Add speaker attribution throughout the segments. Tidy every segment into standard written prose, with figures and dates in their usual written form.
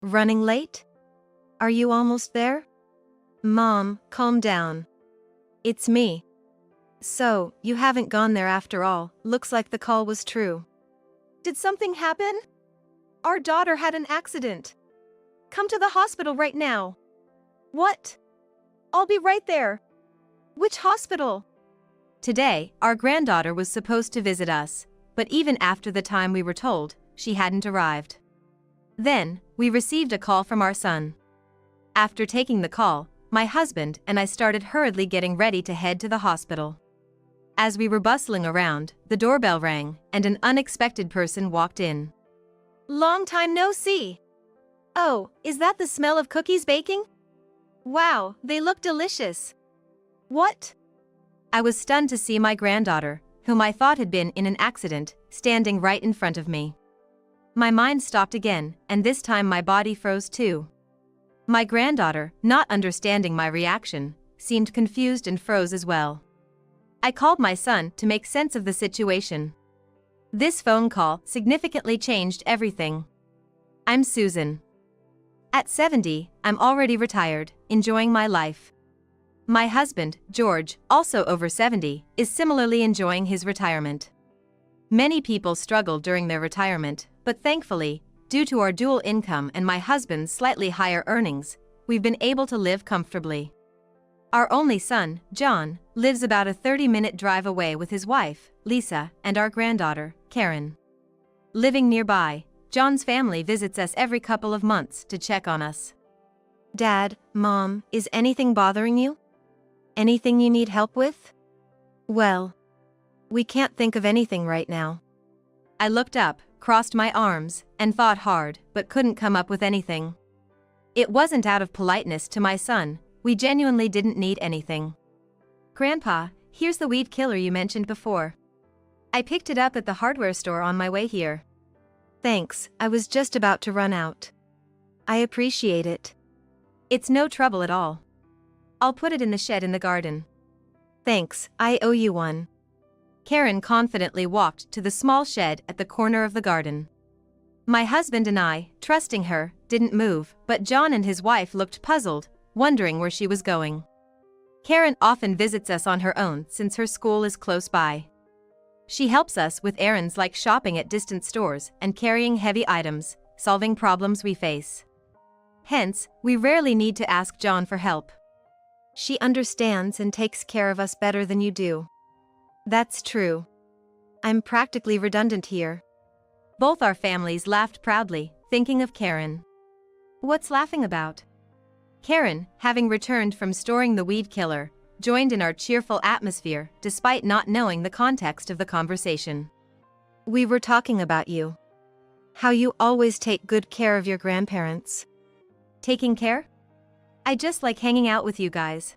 Speaker 1: Running late? Are you almost there? Mom, calm down. It's me. So, you haven't gone there after all. Looks like the call was true. Did something happen? Our daughter had an accident. Come to the hospital right now. What? I'll be right there. Which hospital? Today, our granddaughter was supposed to visit us, but even after the time we were told, she hadn't arrived. Then, we received a call from our son. After taking the call, my husband and I started hurriedly getting ready to head to the hospital. As we were bustling around, the doorbell rang, and an unexpected person walked in. Long time no see. Oh, is that the smell of cookies baking? Wow, they look delicious. What? I was stunned to see my granddaughter, whom I thought had been in an accident, standing right in front of me. My mind stopped again, and this time my body froze too. My granddaughter, not understanding my reaction, seemed confused and froze as well. I called my son to make sense of the situation. This phone call significantly changed everything. I'm Susan. At 70, I'm already retired, enjoying my life. My husband, George, also over 70, is similarly enjoying his retirement. Many people struggle during their retirement, but thankfully, due to our dual income and my husband's slightly higher earnings, we've been able to live comfortably. Our only son, John, lives about a 30-minute drive away with his wife, Lisa, and our granddaughter, Karen. Living nearby, John's family visits us every couple of months to check on us. Dad, Mom, is anything bothering you? Anything you need help with? Well, we can't think of anything right now. I looked up, crossed my arms, and thought hard, but couldn't come up with anything. It wasn't out of politeness to my son, we genuinely didn't need anything. Grandpa, here's the weed killer you mentioned before. I picked it up at the hardware store on my way here. Thanks, I was just about to run out. I appreciate it. It's no trouble at all. I'll put it in the shed in the garden. Thanks, I owe you one. Karen confidently walked to the small shed at the corner of the garden. My husband and I, trusting her, didn't move, but John and his wife looked puzzled, wondering where she was going. Karen often visits us on her own since her school is close by. She helps us with errands like shopping at distant stores and carrying heavy items, solving problems we face. Hence, we rarely need to ask John for help. She understands and takes care of us better than you do. That's true. I'm practically redundant here. Both our families laughed proudly, thinking of Karen. What's laughing about? Karen, having returned from storing the weed killer, joined in our cheerful atmosphere despite not knowing the context of the conversation. We were talking about you. How you always take good care of your grandparents. Taking care? I just like hanging out with you guys.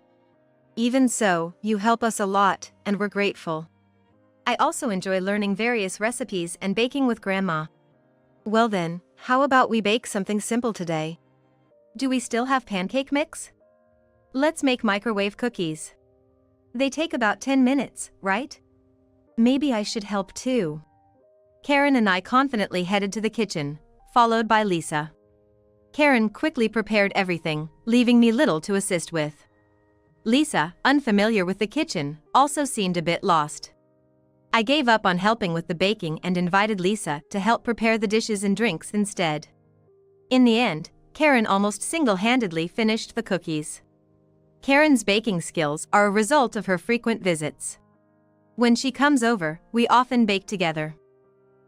Speaker 1: Even so, you help us a lot, and we're grateful. I also enjoy learning various recipes and baking with Grandma. Well then, how about we bake something simple today? Do we still have pancake mix? Let's make microwave cookies. They take about 10 minutes, right? Maybe I should help too. Karen and I confidently headed to the kitchen, followed by Lisa. Karen quickly prepared everything, leaving me little to assist with. Lisa, unfamiliar with the kitchen, also seemed a bit lost. I gave up on helping with the baking and invited Lisa to help prepare the dishes and drinks instead. In the end, Karen almost single-handedly finished the cookies. Karen's baking skills are a result of her frequent visits. When she comes over, we often bake together.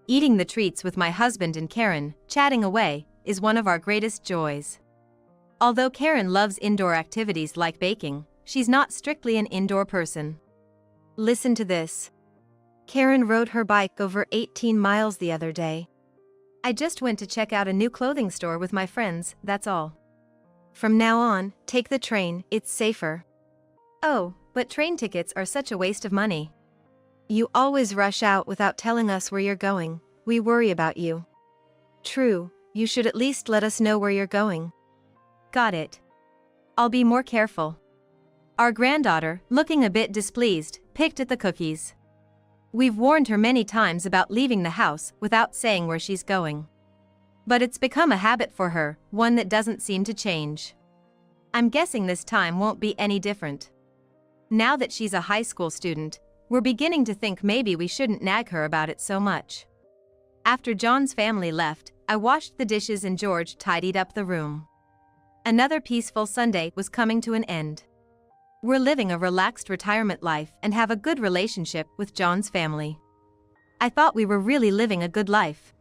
Speaker 1: Eating the treats with my husband and Karen, chatting away, is one of our greatest joys. Although Karen loves indoor activities like baking, she's not strictly an indoor person. Listen to this. Karen rode her bike over 18 miles the other day. I just went to check out a new clothing store with my friends, that's all. From now on, take the train, it's safer. Oh, but train tickets are such a waste of money. You always rush out without telling us where you're going, we worry about you. True, you should at least let us know where you're going. Got it. I'll be more careful. Our granddaughter, looking a bit displeased, picked at the cookies. We've warned her many times about leaving the house without saying where she's going. But it's become a habit for her, one that doesn't seem to change. I'm guessing this time won't be any different. Now that she's a high school student, we're beginning to think maybe we shouldn't nag her about it so much. After John's family left, I washed the dishes and George tidied up the room. Another peaceful Sunday was coming to an end. We're living a relaxed retirement life and have a good relationship with John's family. I thought we were really living a good life.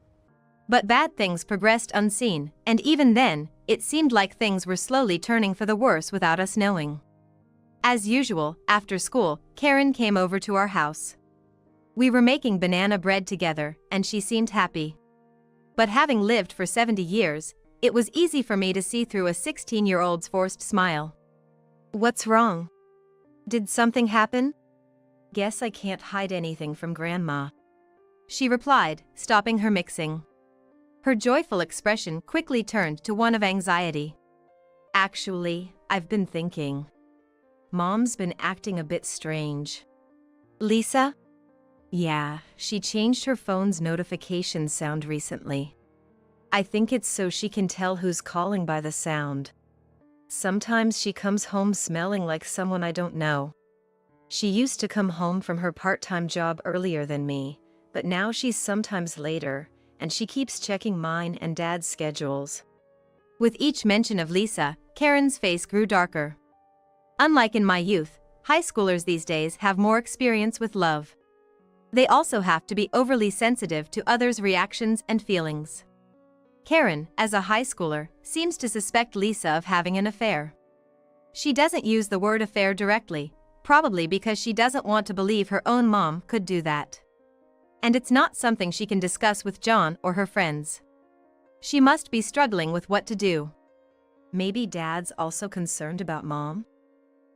Speaker 1: But bad things progressed unseen, and even then, it seemed like things were slowly turning for the worse without us knowing. As usual, after school, Karen came over to our house. We were making banana bread together, and she seemed happy. But having lived for 70 years, it was easy for me to see through a 16-year-old's forced smile. "What's wrong? Did something happen?" "Guess I can't hide anything from Grandma," she replied, stopping her mixing. Her joyful expression quickly turned to one of anxiety. "Actually, I've been thinking. Mom's been acting a bit strange." "Lisa?" "Yeah, she changed her phone's notification sound recently. I think it's so she can tell who's calling by the sound. Sometimes she comes home smelling like someone I don't know. She used to come home from her part-time job earlier than me, but now she's sometimes later, and she keeps checking mine and Dad's schedules." With each mention of Lisa, Karen's face grew darker. Unlike in my youth, high schoolers these days have more experience with love. They also have to be overly sensitive to others' reactions and feelings. Karen, as a high schooler, seems to suspect Lisa of having an affair. She doesn't use the word affair directly, probably because she doesn't want to believe her own mom could do that. And it's not something she can discuss with John or her friends. She must be struggling with what to do. Maybe Dad's also concerned about Mom?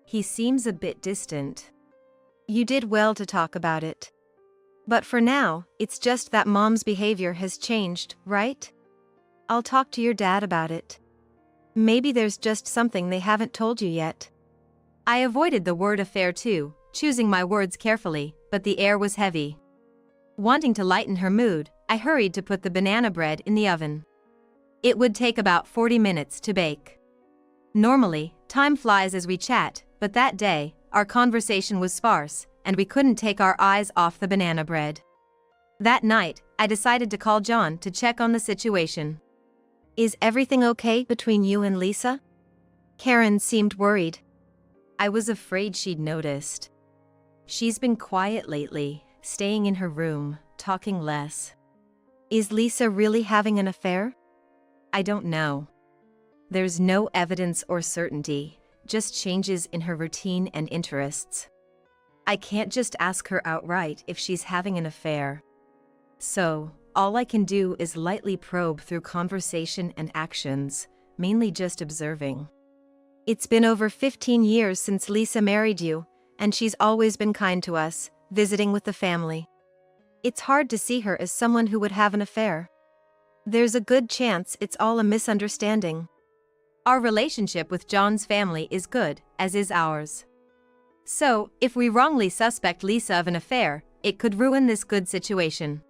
Speaker 1: He seems a bit distant. You did well to talk about it. But for now, it's just that Mom's behavior has changed, right? I'll talk to your dad about it. Maybe there's just something they haven't told you yet. I avoided the word affair too, choosing my words carefully, but the air was heavy. Wanting to lighten her mood, I hurried to put the banana bread in the oven. It would take about 40 minutes to bake. Normally, time flies as we chat, but that day, our conversation was sparse, and we couldn't take our eyes off the banana bread. That night, I decided to call John to check on the situation. "Is everything okay between you and Lisa?" Karen seemed worried. I was afraid she'd noticed. She's been quiet lately, staying in her room, talking less. "Is Lisa really having an affair?" "I don't know. There's no evidence or certainty, just changes in her routine and interests. I can't just ask her outright if she's having an affair. So, all I can do is lightly probe through conversation and actions, mainly just observing. It's been over 15 years since Lisa married you, and she's always been kind to us, visiting with the family. It's hard to see her as someone who would have an affair. There's a good chance it's all a misunderstanding." Our relationship with John's family is good, as is ours. So, if we wrongly suspect Lisa of an affair, it could ruin this good situation.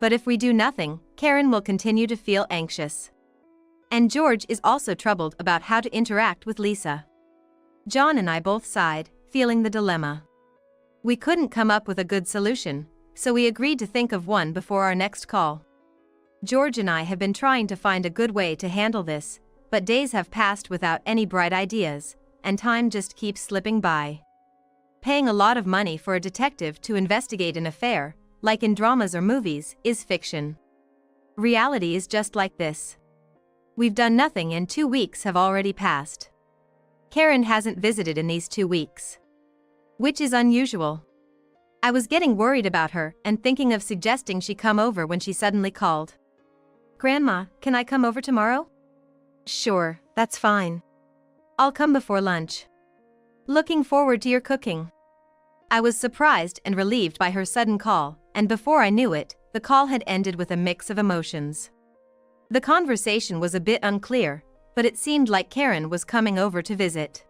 Speaker 1: But if we do nothing, Karen will continue to feel anxious. And George is also troubled about how to interact with Lisa. John and I both sighed, feeling the dilemma. We couldn't come up with a good solution, so we agreed to think of one before our next call. George and I have been trying to find a good way to handle this, but days have passed without any bright ideas, and time just keeps slipping by. Paying a lot of money for a detective to investigate an affair, like in dramas or movies, is fiction. Reality is just like this. We've done nothing and 2 weeks have already passed. Karen hasn't visited in these 2 weeks. Which is unusual. I was getting worried about her and thinking of suggesting she come over when she suddenly called. "Grandma, can I come over tomorrow?" "Sure, that's fine. I'll come before lunch." "Looking forward to your cooking." I was surprised and relieved by her sudden call, and before I knew it, the call had ended with a mix of emotions. The conversation was a bit unclear, but it seemed like Karen was coming over to visit.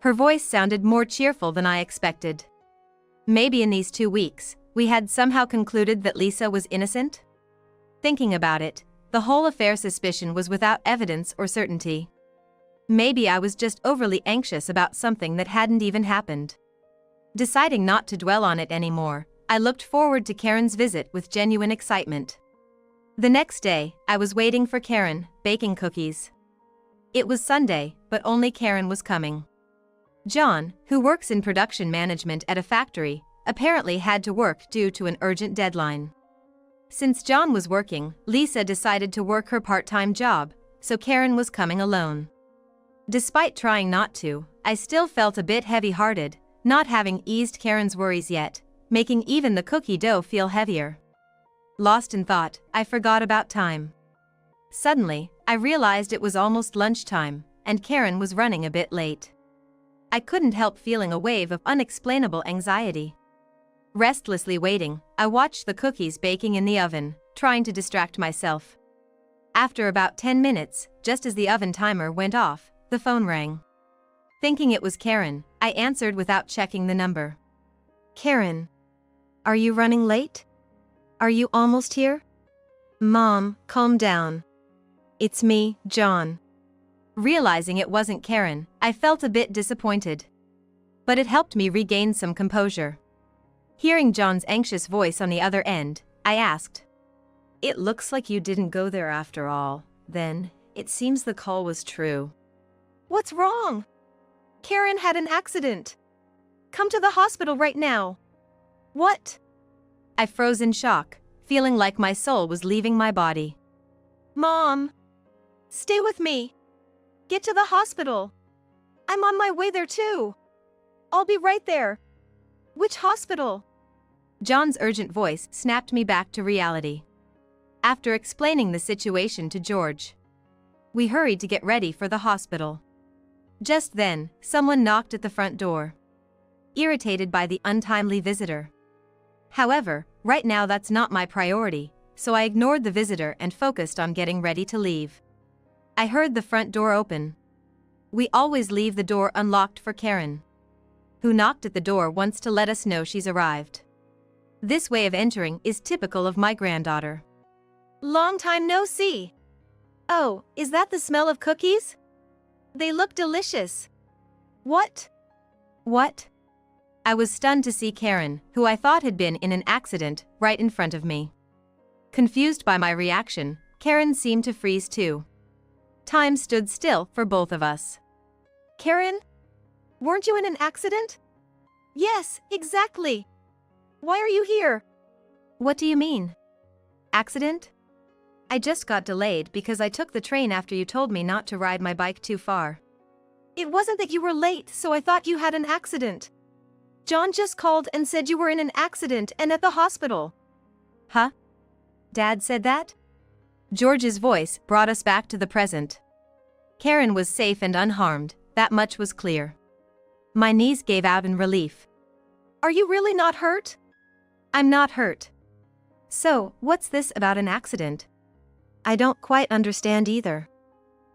Speaker 1: Her voice sounded more cheerful than I expected. Maybe in these 2 weeks, we had somehow concluded that Lisa was innocent? Thinking about it, The whole affair suspicion was without evidence or certainty. Maybe I was just overly anxious about something that hadn't even happened. Deciding not to dwell on it anymore, I looked forward to Karen's visit with genuine excitement. The next day, I was waiting for Karen, baking cookies. It was Sunday, but only Karen was coming. John, who works in production management at a factory, apparently had to work due to an urgent deadline. Since John was working, Lisa decided to work her part-time job, so Karen was coming alone. Despite trying not to, I still felt a bit heavy-hearted, not having eased Karen's worries yet, making even the cookie dough feel heavier. Lost in thought, I forgot about time. Suddenly, I realized it was almost lunchtime, and Karen was running a bit late. I couldn't help feeling a wave of unexplainable anxiety. Restlessly waiting, I watched the cookies baking in the oven, trying to distract myself. After about 10 minutes, just as the oven timer went off, the phone rang. Thinking it was Karen, I answered without checking the number.
Speaker 2: Karen, are you running late? Are you almost here?
Speaker 1: Mom, calm down.
Speaker 2: It's me, John.
Speaker 1: Realizing it wasn't Karen, I felt a bit disappointed. But it helped me regain some composure. Hearing John's anxious voice on the other end, I asked,
Speaker 2: "It looks like you didn't go there after all. Then, it seems the call was true."
Speaker 1: "What's wrong?" "Karen had an accident. Come to the hospital right now." "What?" I froze in shock, feeling like my soul was leaving my body. "Mom, stay with me. Get to the hospital. I'm on my way there too. I'll be right there." "Which hospital?" John's urgent voice snapped me back to reality. After explaining the situation to George, we hurried to get ready for the hospital. Just then, someone knocked at the front door. Irritated by the untimely visitor. However, right now that's not my priority, so I ignored the visitor and focused on getting ready to leave. I heard the front door open. We always leave the door unlocked for Karen, who knocked at the door once to let us know she's arrived. This way of entering is typical of my granddaughter. "Long time no see. Oh, is that the smell of cookies? They look delicious." "What?" "What?" I was stunned to see Karen, who I thought had been in an accident, right in front of me. Confused by my reaction, Karen seemed to freeze too. Time stood still for both of us. "Karen? Weren't you in an accident?" "Yes, exactly. Why are you here?" "What do you mean? Accident?" "I just got delayed because I took the train after you told me not to ride my bike too far." "It wasn't that you were late, so I thought you had an accident. John just called and said you were in an accident and at the hospital." "Huh? Dad said that?" George's voice brought us back to the present. Karen was safe and unharmed, that much was clear. My knees gave out in relief. "Are you really not hurt?" "I'm not hurt." "So, what's this about an accident?"
Speaker 2: "I don't quite understand either.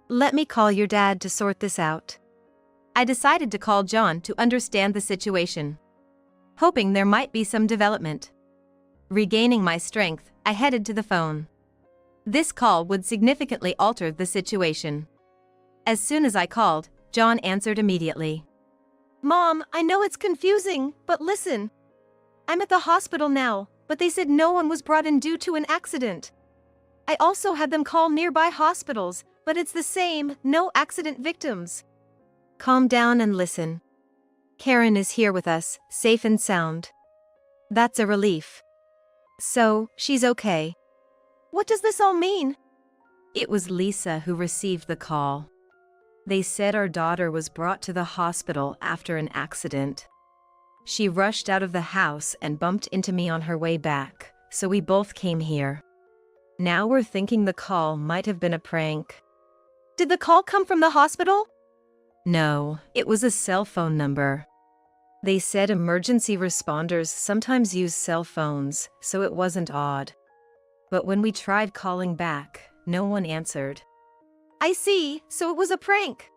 Speaker 2: Let me call your dad to sort this out."
Speaker 1: I decided to call John to understand the situation, hoping there might be some development. Regaining my strength, I headed to the phone. This call would significantly alter the situation. As soon as I called, John answered immediately. "Mom, I know it's confusing, but listen. I'm at the hospital now, but they said no one was brought in due to an accident. I also had them call nearby hospitals, but it's the same, no accident victims."
Speaker 2: "Calm down and listen. Karen is here with us, safe and sound. That's a relief. So, she's okay."
Speaker 1: "What does this all mean?"
Speaker 2: "It was Lisa who received the call. They said our daughter was brought to the hospital after an accident. She rushed out of the house and bumped into me on her way back, so we both came here. Now we're thinking the call might have been a prank."
Speaker 1: "Did the call come from the hospital?"
Speaker 2: "No, it was a cell phone number. They said emergency responders sometimes use cell phones, so it wasn't odd. But when we tried calling back, no one answered."
Speaker 1: "I see, so it was a prank."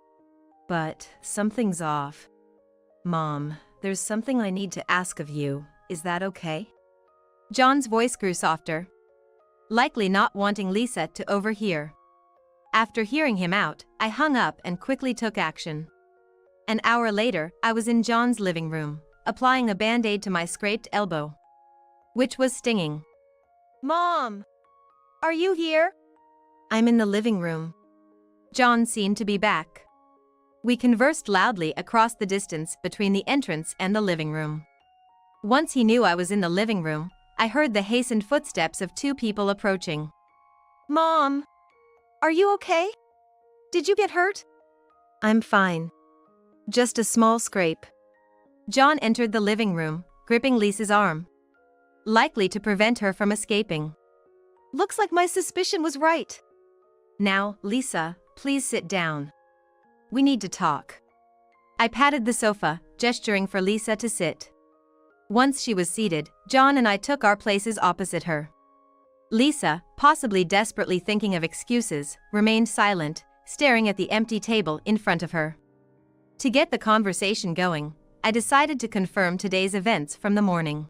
Speaker 2: "But something's off. Mom, there's something I need to ask of you. Is that okay?"
Speaker 1: John's voice grew softer.
Speaker 2: likely not wanting Lisa to overhear. After hearing him out, I hung up and quickly took action. An hour later, I was in John's living room, applying a band-aid to my scraped elbow, which was stinging.
Speaker 1: Mom! Are you here? I'm in the living room.
Speaker 2: John seemed to be back. We conversed loudly across the distance between the entrance and the living room. Once he knew I was in the living room, I heard the hastened footsteps of two people approaching.
Speaker 1: Mom! Are you okay? Did you get hurt? I'm fine. Just a small scrape.
Speaker 2: John entered the living room, gripping Lisa's arm, likely to prevent her from escaping.
Speaker 1: Looks like my suspicion was right.
Speaker 2: Now, Lisa, please sit down. We need to talk. I patted the sofa, gesturing for Lisa to sit. Once she was seated, John and I took our places opposite her. Lisa, possibly desperately thinking of excuses, remained silent, staring at the empty table in front of her. To get the conversation going, I decided to confirm today's events from the morning.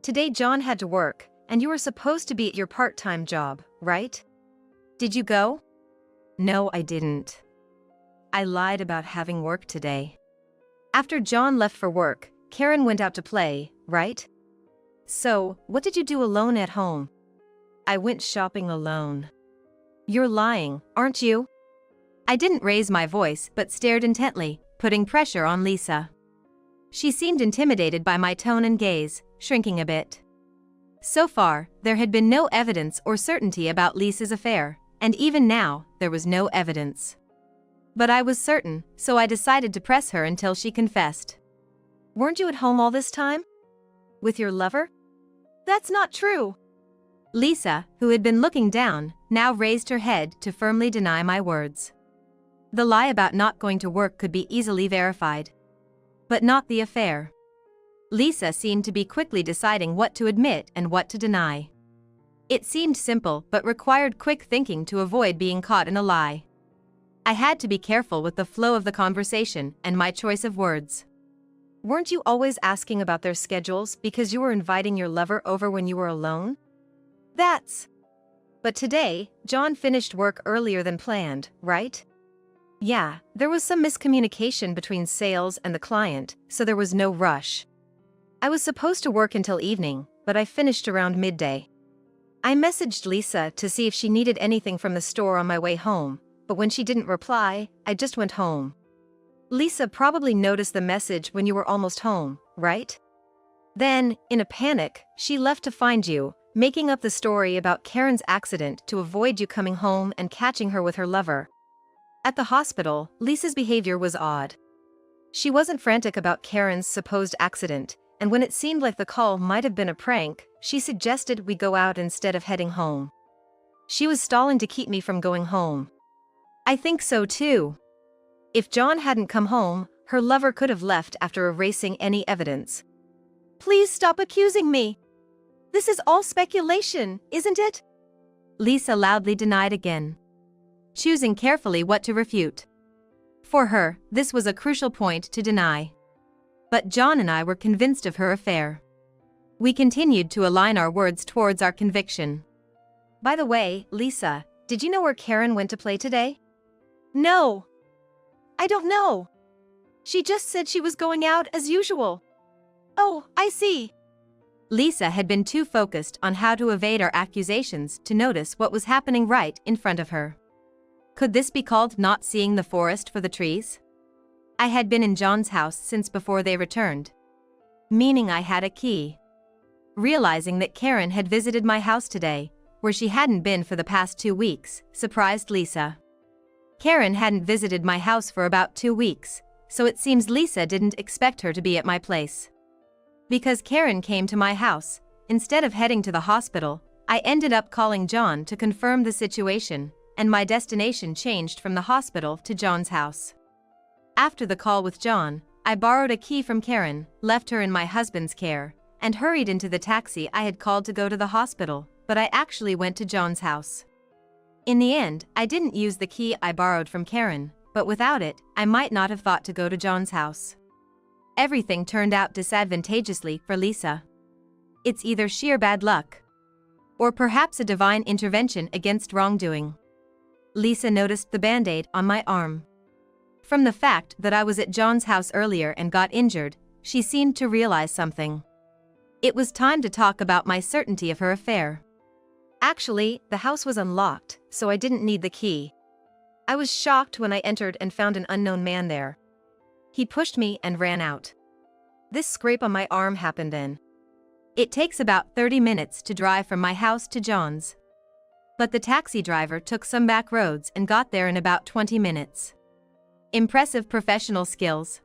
Speaker 1: Today John had to work, and you were supposed to be at your part-time job, right?
Speaker 2: Did you go? No, I didn't. I lied about having work today.
Speaker 1: After John left for work, Karen went out to play, right? So, what did you do alone at home?
Speaker 2: I went shopping alone.
Speaker 1: You're lying, aren't you?
Speaker 2: I didn't raise my voice but stared intently, putting pressure on Lisa. She seemed intimidated by my tone and gaze, shrinking a bit. So far, there had been no evidence or certainty about Lisa's affair, and even now, there was no evidence. But I was certain, so I decided to press her until she confessed.
Speaker 1: Weren't you at home all this time? With your lover? That's not true.
Speaker 2: Lisa, who had been looking down, now raised her head to firmly deny my words. The lie about not going to work could be easily verified. But not the affair. Lisa seemed to be quickly deciding what to admit and what to deny. It seemed simple but required quick thinking to avoid being caught in a lie. I had to be careful with the flow of the conversation and my choice of words.
Speaker 1: Weren't you always asking about their schedules because you were inviting your lover over when you were alone? But today, John finished work earlier than planned, right? Yeah, there was some miscommunication between sales and the client, so there was no rush. I was supposed to work until evening, but I finished around midday. I messaged Lisa to see if she needed anything from the store on my way home, but when she didn't reply, I just went home. Lisa probably noticed the message when you were almost home, right? Then, in a panic, she left to find you, making up the story about Karen's accident to avoid you coming home and catching her with her lover. At the hospital, Lisa's behavior was odd. She wasn't frantic about Karen's supposed accident, and when it seemed like the call might have been a prank, she suggested we go out instead of heading home. She was stalling to keep me from going home.
Speaker 2: I think so too.
Speaker 1: If John hadn't come home, her lover could have left after erasing any evidence. Please stop accusing me. This is all speculation, isn't it?
Speaker 2: Lisa loudly denied again, choosing carefully what to refute. For her, this was a crucial point to deny. But John and I were convinced of her affair. We continued to align our words towards our conviction.
Speaker 1: By the way, Lisa, did you know where Karen went to play today? No. I don't know. She just said she was going out as usual. Oh, I see.
Speaker 2: Lisa had been too focused on how to evade our accusations to notice what was happening right in front of her. Could this be called not seeing the forest for the trees? I had been in John's house since before they returned, meaning I had a key. Realizing that Karen had visited my house today, where she hadn't been for the past 2 weeks, surprised Lisa. Karen hadn't visited my house for about 2 weeks, so it seems Lisa didn't expect her to be at my place. Because Karen came to my house, instead of heading to the hospital, I ended up calling John to confirm the situation, and my destination changed from the hospital to John's house. After the call with John, I borrowed a key from Karen, left her in my husband's care, and hurried into the taxi I had called to go to the hospital, but I actually went to John's house. In the end, I didn't use the key I borrowed from Karen, but without it, I might not have thought to go to John's house. Everything turned out disadvantageously for Lisa. It's either sheer bad luck, Or perhaps a divine intervention against wrongdoing. Lisa noticed the band-aid on my arm. From the fact that I was at John's house earlier and got injured, she seemed to realize something. It was time to talk about my certainty of her affair.
Speaker 1: Actually, the house was unlocked, so I didn't need the key. I was shocked when I entered and found an unknown man there. He pushed me and ran out. This scrape on my arm happened then.
Speaker 2: It takes about 30 minutes to drive from my house to John's. But the taxi driver took some back roads and got there in about 20 minutes. Impressive professional skills.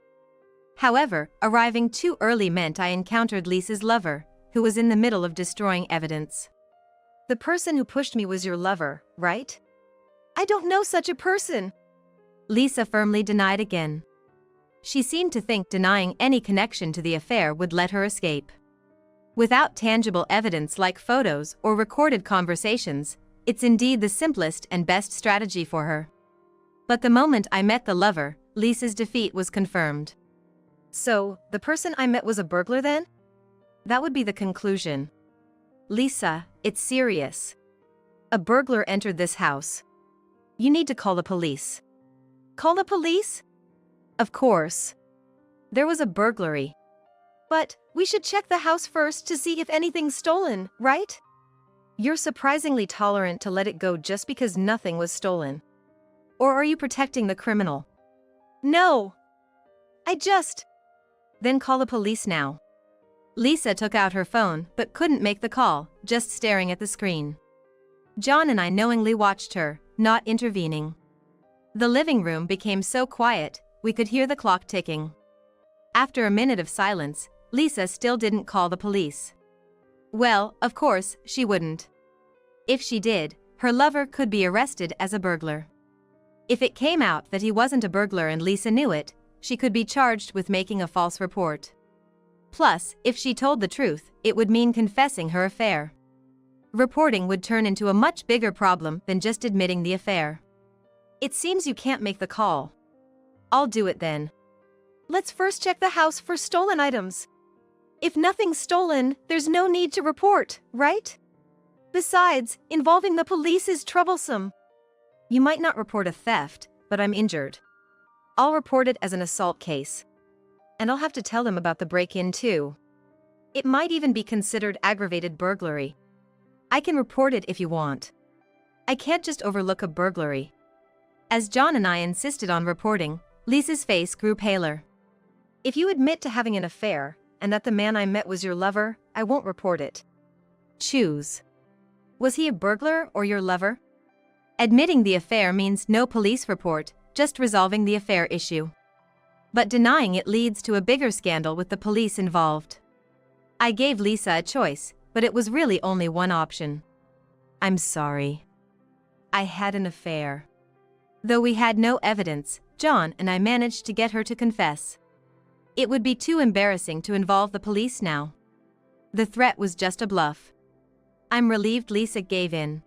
Speaker 2: However, arriving too early meant I encountered Lisa's lover, who was in the middle of destroying evidence.
Speaker 1: The person who pushed me was your lover, right? I don't know such a person.
Speaker 2: Lisa firmly denied again. She seemed to think denying any connection to the affair would let her escape. Without tangible evidence like photos or recorded conversations, it's indeed the simplest and best strategy for her. But the moment I met the lover, Lisa's defeat was confirmed.
Speaker 1: So, the person I met was a burglar then?
Speaker 2: That would be the conclusion. Lisa, it's serious.
Speaker 1: A burglar entered this house. You need to call the police. Call the police?
Speaker 2: Of course. There was a burglary.
Speaker 1: But, we should check the house first to see if anything's stolen, right? You're surprisingly tolerant to let it go just because nothing was stolen.
Speaker 2: Or are you protecting the criminal?
Speaker 1: No.
Speaker 2: Then call the police now. Lisa took out her phone but couldn't make the call, just staring at the screen. John and I knowingly watched her, not intervening. The living room became so quiet, we could hear the clock ticking. After a minute of silence, Lisa still didn't call the police. Well, of course, she wouldn't. If she did, her lover could be arrested as a burglar. If it came out that he wasn't a burglar and Lisa knew it, she could be charged with making a false report. Plus, if she told the truth, it would mean confessing her affair. Reporting would turn into a much bigger problem than just admitting the affair.
Speaker 1: It seems you can't make the call.
Speaker 2: I'll do it then.
Speaker 1: Let's first check the house for stolen items. If nothing's stolen, there's no need to report, right? Besides, involving the police is troublesome.
Speaker 2: You might not report a theft, but I'm injured. I'll report it as an assault case. And I'll have to tell them about the break-in too. It might even be considered aggravated burglary. I can report it if you want. I can't just overlook a burglary. As John and I insisted on reporting, Lisa's face grew paler.
Speaker 1: If you admit to having an affair, and that the man I met was your lover, I won't report it.
Speaker 2: Choose. Was he a burglar or your lover? Admitting the affair means no police report, just resolving the affair issue. But denying it leads to a bigger scandal with the police involved. I gave Lisa a choice, but it was really only one option. I'm sorry. I had an affair. Though we had no evidence, John and I managed to get her to confess. It would be too embarrassing to involve the police now. The threat was just a bluff. I'm relieved Lisa gave in.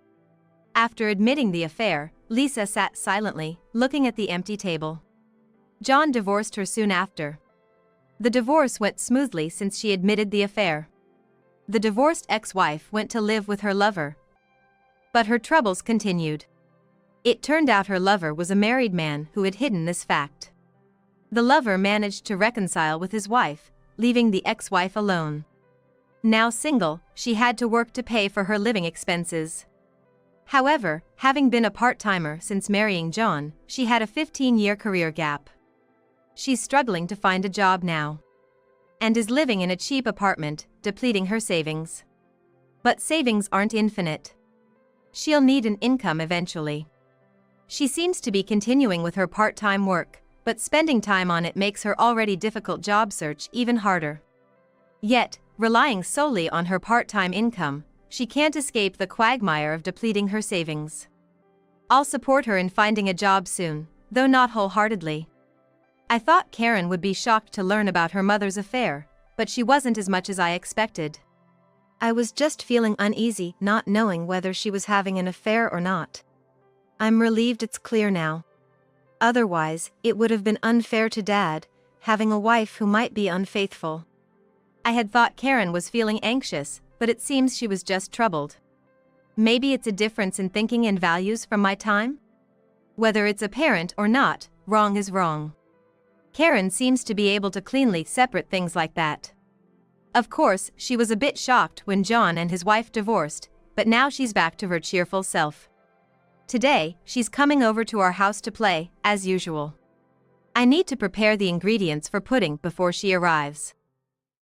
Speaker 2: After admitting the affair, Lisa sat silently, looking at the empty table. John divorced her soon after. The divorce went smoothly since she admitted the affair. The divorced ex-wife went to live with her lover. But her troubles continued. It turned out her lover was a married man who had hidden this fact. The lover managed to reconcile with his wife, leaving the ex-wife alone. Now single, she had to work to pay for her living expenses. However, having been a part-timer since marrying John, she had a 15-year career gap. She's struggling to find a job now. And is living in a cheap apartment, depleting her savings. But savings aren't infinite. She'll need an income eventually. She seems to be continuing with her part-time work, but spending time on it makes her already difficult job search even harder. Yet, relying solely on her part-time income, she can't escape the quagmire of depleting her savings. I'll support her in finding a job soon, though not wholeheartedly. I thought Karen would be shocked to learn about her mother's affair, but she wasn't as much as I expected.
Speaker 1: I was just feeling uneasy, not knowing whether she was having an affair or not. I'm relieved it's clear now. Otherwise, it would have been unfair to Dad, having a wife who might be unfaithful.
Speaker 2: I had thought Karen was feeling anxious, but it seems she was just troubled.
Speaker 1: Maybe it's a difference in thinking and values from my time? Whether it's apparent or not, wrong is wrong. Karen seems to be able to cleanly separate things like that. Of course, she was a bit shocked when John and his wife divorced, but now she's back to her cheerful self. Today, she's coming over to our house to play, as usual. I need to prepare the ingredients for pudding before she arrives.